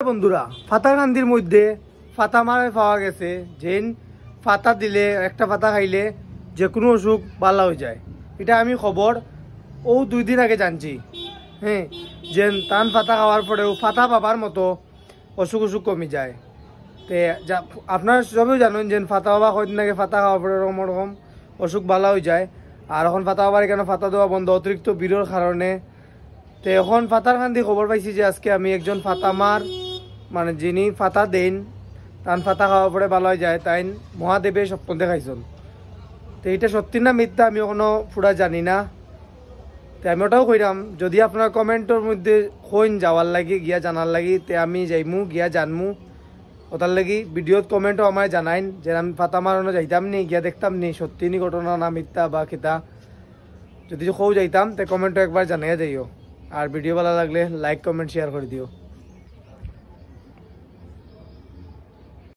বন্ধুরা, ফাতাকান্দির মধ্যে ফাতা মারা পাওয়া গেছে। যেন ফাতা দিলে, একটা ফাতা খাইলে যে কোনো অসুখ ভালো হয়ে যায়। এটা আমি খবর 2 দিন আগে জানছি। হ্যাঁ, যে টান ফাতা খাওয়ার পরেও ফাতা পাবার মতো অসুখ কমে যায়। তে আপনারা সবাই জানেন যে ফাতা বাবা কদিন আগে ফাতা খাওয়ার পরে এরকম ওরকম অসুখ ভালো হয়ে যায়। আর এখন ফাতা বাবার এখানে ফাতা দেওয়া বন্ধ অতিরিক্ত ভিড়ের কারণে। তো এখন ফাতারকান্দি খবর পাইছি যে আজকে আমি একজন ফাতামার মানে যিনি ফাতা দেন তান ফাতা খাওয়ার পরে ভালো হয়ে যায়, তাই মহাদেবের স্বপ্ন দেখাইছেন। তো এটা সত্যি না মিথ্যা আমি এখনো পুরা জানি না। তো আমি ওটাও কইরাম, যদি আপনার কমেন্টের মধ্যে কইন যাওয়ার লাগি গিয়া জানার লাগি, তে আমি যাইমু গিয়া জানমু। ওটার লাগি ভিডিওত কমেন্টও আমায় জানাইন যে আমি ফাতা মারানো যাইতাম নি, গিয়া দেখতাম নি সত্যি নি ঘটনা না মিথ্যা বা খিতা। যদি কেউ যাইতাম তে কমেন্টও একবার জানাইয়া যাইও। আর ভিডিও ভালো লাগলে লাইক কমেন্ট শেয়ার করে দিও।